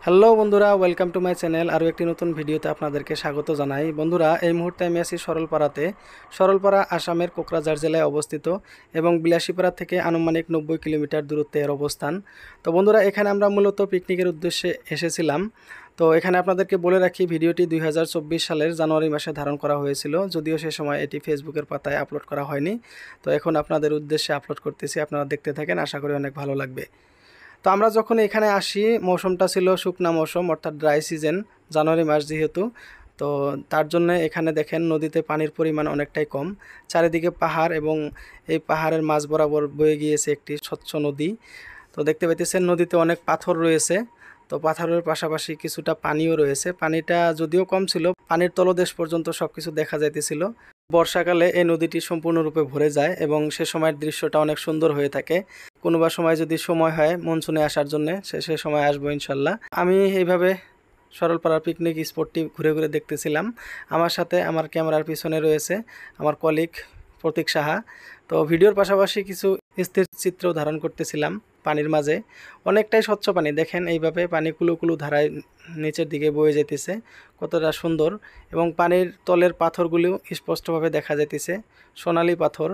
Hello বন্ধুরা, welcome to my channel. আরও একটি নতুন ভিডিওতে আপনাদেরকে স্বাগত জানাই। বন্ধুরা, এই মুহূর্তে আমি আছি সরলপাড়াতে। সরলপাড়া আসামের কোকরাঝাড় জেলায় অবস্থিত এবং বিলাসীপাড়া থেকে আনুমানিক 90 কিলোমিটার দূরত্বে এর অবস্থান। তো বন্ধুরা, এখানে আমরা মূলত পিকনিকের উদ্দেশ্যে এসেছিলাম। তো এখানে আপনাদেরকে বলে রাখি, ভিডিওটি 2024 সালের জানুয়ারি মাসে ধারণ করা হয়েছিল, যদিও সে সময় এটি ফেসবুকের পাতায় আপলোড করা হয়নি। তো এখন আপনাদের উদ্দেশ্যে আপলোড করতেছি, আপনারা দেখতে থাকেন, আশা করি অনেক ভালো লাগবে। তো আমরা যখন এখানে আসি, মৌসুমটা ছিল শুকনা মৌসুম, অর্থাৎ ড্রাই সিজন, জানুয়ারি মাস যেহেতু। তো তার জন্য এখানে দেখেন নদীতে পানির পরিমাণ অনেকটাই কম। চারিদিকে পাহাড় এবং এই পাহাড়ের মাঝ বরাবর বয়ে গিয়েছে একটি স্বচ্ছ নদী। তো দেখতে পাইতেছেন নদীতে অনেক পাথর রয়েছে। তো পাথরের পাশাপাশি কিছুটা পানিও রয়েছে। পানিটা যদিও কম ছিল, পানির তলদেশ পর্যন্ত সব কিছু দেখা যাইতেছিল। বর্ষাকালে এই নদীটি সম্পূর্ণরূপে ভরে যায় এবং সে সময়ের দৃশ্যটা অনেক সুন্দর হয়ে থাকে। কোনোবা সময় যদি সময় হয় মনসুনে আসার জন্য, সে সময় আসবো ইনশাল্লাহ। আমি এইভাবে সরলপাড়ার পিকনিক স্পটটি ঘুরে ঘুরে দেখতেছিলাম। আমার সাথে আমার ক্যামেরার পিছনে রয়েছে আমার কলিগ প্রতীক সাহা। তো ভিডিওর পাশাপাশি কিছু স্থির চিত্র ধারণ করতেছিলাম পানির মাঝে। অনেকটাই স্বচ্ছ পানি, দেখেন এইভাবে পানি কুলু কুলু ধারায় নিচের দিকে বয়ে যেতেছে, কতটা সুন্দর। এবং পানির তলের পাথরগুলিও স্পষ্টভাবে দেখা যাইতেছে, সোনালি পাথর।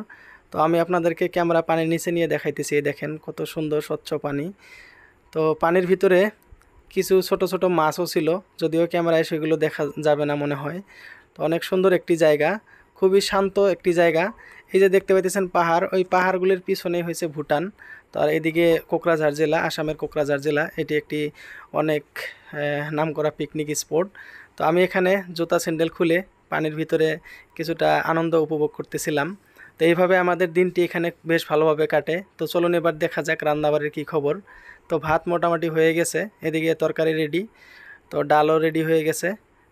তো আমি আপনাদেরকে ক্যামেরা পানির নিচে নিয়ে দেখাইতেছি, দেখেন কত সুন্দর স্বচ্ছ পানি। তো পানির ভিতরে কিছু ছোট ছোট মাছও ছিল, যদিও ক্যামেরায় সেগুলো দেখা যাবে না মনে হয়। তো অনেক সুন্দর একটি জায়গা, খুবই শান্ত একটি জায়গা। এই যে দেখতে পাইতেছেন পাহাড়, ওই পাহাড়গুলির পিছনেই হয়েছে ভুটান। তো আর এদিকে কোকরাঝাড় জেলা, আসামের কোকরাঝাড় জেলা, এটি একটি অনেক নামকরা পিকনিক স্পট। তো আমি এখানে জুতা স্যান্ডেল খুলে পানির ভিতরে কিছুটা আনন্দ উপভোগ করতেছিলাম। তো এইভাবে আমাদের দিনটি এখানে বেশ ভালোভাবে কাটে। তো চলুন এবার দেখা যাক রান্নাবাড়ির কী খবর। তো ভাত মোটামুটি হয়ে গেছে, এদিকে তরকারি রেডি, তো ডালও রেডি হয়ে গেছে।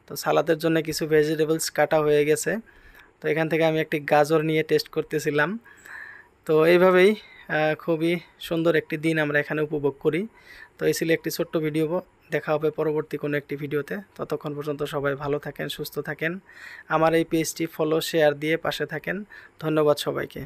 তো সালাদের জন্য কিছু ভেজিটেবলস কাটা হয়ে গেছে। তো এখান থেকে আমি একটি গাজর নিয়ে টেস্ট করতেছিলাম। তো এইভাবেই খুবই সুন্দর একটি দিন আমরা এখানে উপভোগ করি। তো এই ছিল একটি ছোট্ট ভিডিও। দেখা হবে পরবর্তী কোনো একটি ভিডিওতে। ততক্ষণ পর্যন্ত সবাই ভালো থাকেন, সুস্থ থাকেন। আমার এই পেজটি ফলো শেয়ার দিয়ে পাশে থাকেন। ধন্যবাদ সবাইকে।